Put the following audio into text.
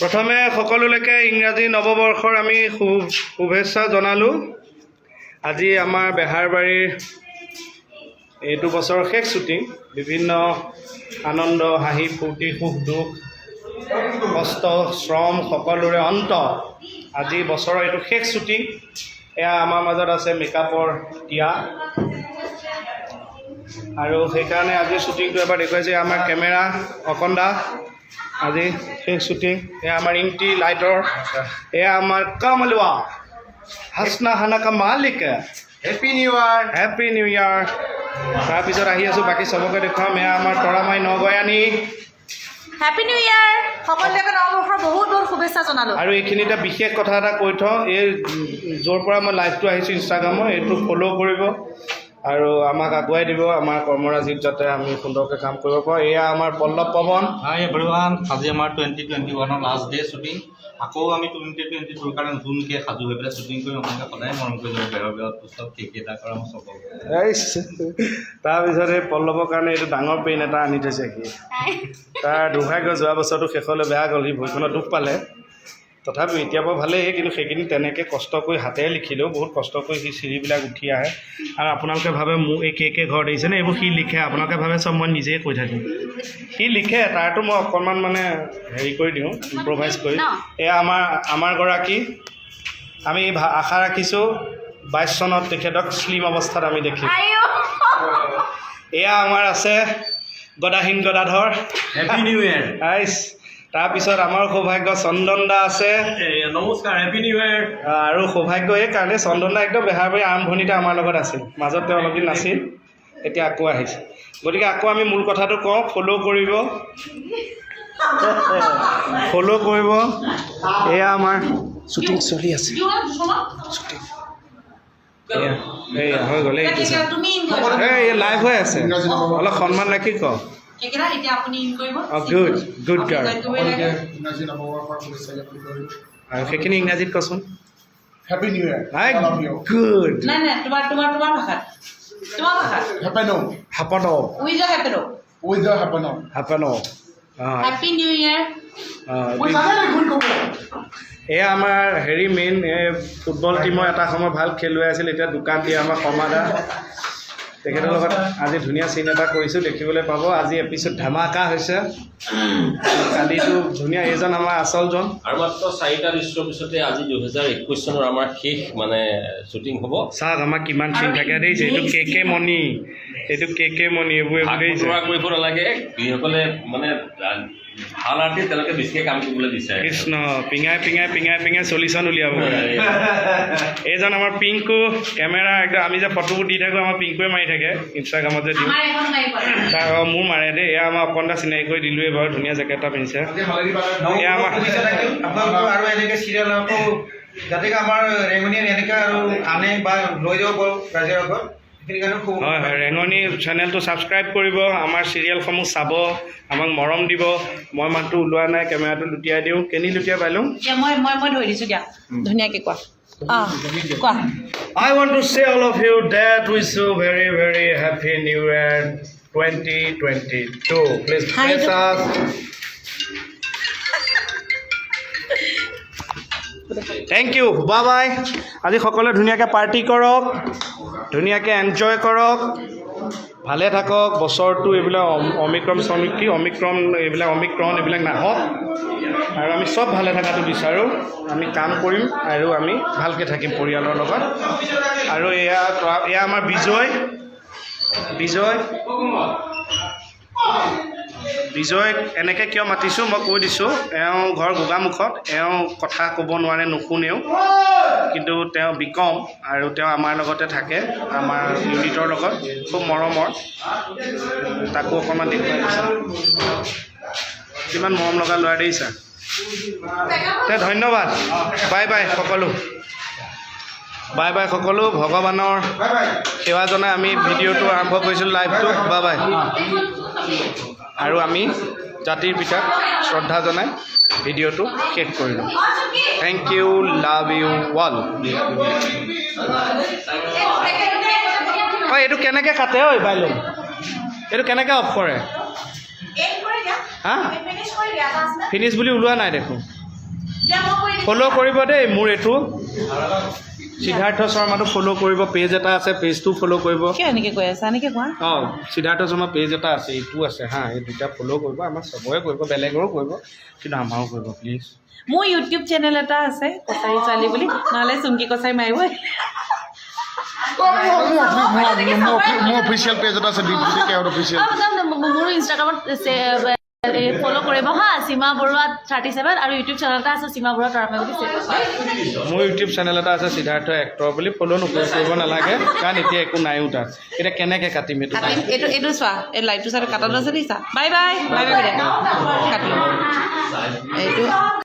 প্ৰথমে সকলোলৈকে ইংৰাজী নৱবৰ্ষৰ আমি শুভেচ্ছা জনালোঁ। আজি আমাৰ বেহাৰবাৰীৰ এইটো বছৰৰ শেষ শ্বুটিং। বিভিন্ন আনন্দ, হাঁহি, ফূৰ্তি, সুখ, দুখ, কষ্ট, শ্ৰম সকলোৰে অন্ত আজি বছৰৰ এইটো শেষ শ্বুটিং। এয়া আমাৰ মাজত আছে মেকআপৰ টিয়া, আৰু সেইকাৰণে আজি শ্বুটিংটো এবাৰ দেখুৱাইছে আমাৰ কেমেৰা অকন্দা। আজি শেষ শ্বুটিং। এয়া আমাৰ ইংটি লাইটৰ, এয়া আমাৰ কামলুৱা হাসনা হানাকা মালিক। হেপী নিউ ইয়াৰ, হেপী নিউ ইয়াৰ। তাৰপিছত আহি আছোঁ, বাকী চবকে দেখুৱাম। এয়া আমাৰ তৰামাই নগয়ানী, হেপী নিউ ইয়াৰ। সকলোকে নৱবৰ্ষৰ বহুত বহুত শুভেচ্ছা জনালোঁ। আৰু এইখিনিতে বিশেষ কথা এটা কৈ থওঁ, এই য'ৰ পৰা মই লাইভটো আহিছোঁ ইনষ্টাগ্ৰামৰ, এইটো ফ'ল' কৰিব আৰু আমাক আগুৱাই দিব আমাৰ কৰ্মৰাজিত, যাতে আমি সুন্দৰকৈ কাম কৰিব পাৰোঁ। এয়া আমাৰ পল্লৱ পৱন। হাই এভৰিৱান, আজি আমাৰ 2021ৰ লাষ্ট ডে শ্বুটিং। আকৌ আমি 2022ৰ কাৰণে নতুনকৈ সাজু হৈ পেলাই শ্বুটিং কৰিম। আপোনালোকে সদায় মৰম কৰি যাব। বেহৰ পুস্তক কেক এটা কৰা মই চব। তাৰপিছত এই পল্লৱৰ কাৰণে এইটো ডাঙৰ পেইন এটা আনি থৈছে সি। তাৰ দুৰ্ভাগ্য, যোৱা বছৰটো শেষলৈ বেয়া গ'ল, সি ভৰিখনত দুখ পালে। তথাপিও এতিয়া বাৰু ভালেই, কিন্তু সেইখিনি তেনেকৈ কষ্ট কৰি হাতেৰে লিখিলেও বহুত কষ্ট কৰি সি চিৰিবিলাক উঠি আহে। আৰু আপোনালোকে ভাবে মোৰ এই কে ঘৰত আহিছেনে, এইবোৰ সি লিখে। আপোনালোকে ভাবে চব মই নিজেই কৈ থাকিম, সি লিখে। তাৰতো মই অকণমান মানে হেৰি কৰি দিওঁ, ইম্প্ৰভাইজ কৰি। এয়া আমাৰ গৰাকী, আমি আশা ৰাখিছোঁ 22 চনত তেখেতক শ্লিম অৱস্থাত আমি দেখিম। এয়া আমাৰ আছে গদাহীন গদাধৰ, হেপী নিউ ইয়াৰ। তাৰপিছত আমাৰ সৌভাগ্য চন্দন দা আছে। নমস্কাৰ, হেপী নিউ ইয়াৰ। আৰু সৌভাগ্য এইকাৰণে চন্দন দা একদম বেহাৰবাৰী আৰম্ভণিতে আমাৰ লগত আছিল, মাজত তেওঁ অলপ দিন নাছিল, এতিয়া আকৌ আহিছে। গতিকে আকৌ আমি মূল কথাটো কওঁ, ফ'ল' কৰিব, ফ'ল' কৰিব। এয়া আমাৰ শ্বুটিং চলি আছে, এয়া হৈ গ'ল, এই লাইভ হৈ আছে, অলপ সন্মান ৰাখি ক। Good good girl. আৰু সেইখিনি ইংৰাজীত কচোন। Happy new year. গুড। হেপেনো উইথ দ্য হেপেনো। Happy new year. এয়া আমাৰ হেৰি মেইন ফুটবল টীমৰ এটা সময় ভাল খেলুৱৈ আছিল, এতিয়া দোকান দিয়ে আমাৰ সমাদা। তেখেতৰ লগত আজি ধুনীয়া চিন এটা কৰিছোঁ, দেখিবলৈ পাব। আজি এপিছড ধামাকা হৈছে, কালিটো ধুনীয়া। এইজন আমাৰ আচলজন। আৰু মাত্ৰ 4টা দৃশ্যৰ পিছতে আজি 2021 চনৰ আমাৰ শেষ মানে শ্বুটিং হ'ব। চাওক আমাৰ কিমান চিন থাকে দেখিছে। এইটো কে মণি, এইটো কে মণি, এইবোৰ কৰিব নালাগে। যিসকলে মানে ভাল আৰ্টিষ্ট তেওঁলোকে বেছিকৈ কাম কৰিবলৈ বিচাৰে। কৃষ্ণ পিঙাই চলিউশ্যন উলিয়াব। এইজন আমাৰ পিংকু, কেমেৰা একদম। আমি যে ফটোবোৰ দি থাকোঁ, আমাৰ পিংকুৱে মাৰি থাকে ইনষ্টাগ্ৰামত যে দিওঁ, তাৰ মোৰ মাৰে দেই। এয়া আমাৰ অকণটা চিনাকি কৰি দিলোঁৱেই বাৰু, ধুনীয়া জেকেট এটা পিন্ধিছে। এয়া আমাৰ আৰু এনেকৈ চিৰিয়েল আকৌ যাতে আমাৰ ৰেঙনিয়ে এনেকৈ আৰু আনে বা লৈ যাব পাৰোঁ ৰাইজৰ আগত। হয় হয়, ৰেঙনি চেনেলটো ছাবস্ক্ৰাইব কৰিব, আমাৰ চিৰিয়েলসমূহ চাব, আমাক মৰম দিব। মই মাতটো ওলোৱা নাই, কেমেৰাটো লুটিয়াই দিওঁ। কেনি লুটিয়াই পালোঁ? মই ধৰি দিছোঁ দিয়া, ধুনীয়াকৈ কোৱা। কোৱা। I want to say all of you that wish you very very happy new year 2022. Please bless us. Thank you. Bye bye. আজি সকলোৱে ধুনীয়াকৈ পাৰ্টি কৰক, ধুনীয়াকৈ এনজয় কৰক, ভালে থাকক। বছৰটো এইবিলাক অমিক্ৰণ এইবিলাক নাহক, আৰু আমি চব ভালে থকাটো বিচাৰোঁ। আমি কাম কৰিম আৰু আমি ভালকৈ থাকিম পৰিয়ালৰ লগত। আৰু এয়া আমাৰ বিজয়ক এনেকৈ কিয় মাতিছোঁ মই কৈ দিছোঁ। এওঁ ঘৰ গোগামুখত, এওঁ কথা ক'ব নোৱাৰে, নুশুনেও, কিন্তু তেওঁ বিকম, আৰু তেওঁ আমাৰ লগতে থাকে, আমাৰ ইউনিটৰ লগত, খুব মৰমৰ। তাকো অকণমান দেখুৱাই দিছে, কিমান মৰম লগা ল'ৰা দেখিছা। ধন্যবাদ। বাই বাই সকলো, বাই বাই সকলো। ভগৱানৰ সেৱা জনাই আমি ভিডিঅ'টো আৰম্ভ কৰিছিলোঁ, লাইভটো। Bye bye. আৰু আমি জাতিৰ পিতাক শ্ৰদ্ধা জনাই ভিডিঅ'টো শেষ কৰিলোঁ। Thank you, love you all. অঁ এইটো কেনেকৈ কাটে ঐ বাইলন এইটো কেনেকৈ অফ কৰে হা ফিনিছ বুলি ওলোৱা নাই দেখোন ফ'ল' কৰিব দেই মোৰ এইটো সিদ্ধাৰ্থ শৰ্মাটো ফ'ল' কৰিব পেজ এটা আছে পেজটো ফ'ল' কৰিব কিয় এনেকৈ কৈ আছা এনেকৈ কোৱা অঁ সিদ্ধাৰ্থ শৰ্মা পেজ এটা আছে এইটো আছে হা এই দুটা ফ'ল' কৰিব আমাৰ চবৰে কৰিব বেলেগৰো কৰিব কিন্তু আমাৰো কৰিব প্লিজ মোৰ ইউটিউব চেনেল এটা আছে কছাৰী ছোৱালী বুলি নহ'লে চুমকি কছাৰী মাৰিবই মোৰ অফিচিয়েল পেজ এটা আছে দীপজ্যোতি কেওট অফিচিয়েল মোৰ ইনষ্টাগ্ৰামত ফ'ল' কৰিব হা সীমা বৰুৱা 37 আৰু ইউটিউব চেনেল এটা আছে সীমা বৰুৱা তৰামে বুলি মোৰ ইউটিউব চেনেল এটা আছে সিদ্ধাৰ্থ এক্টৰ বুলি ফ'ল' কৰিব নালাগে কাৰণ এতিয়া একো নাইও তাত এতিয়া কেনেকৈ কাটিম এইটো এইটো চোৱা এই লাইটটো চাই কাটাটো আছে দেখিছা বাই বাই বাই বাই কাটিলোঁ এইটো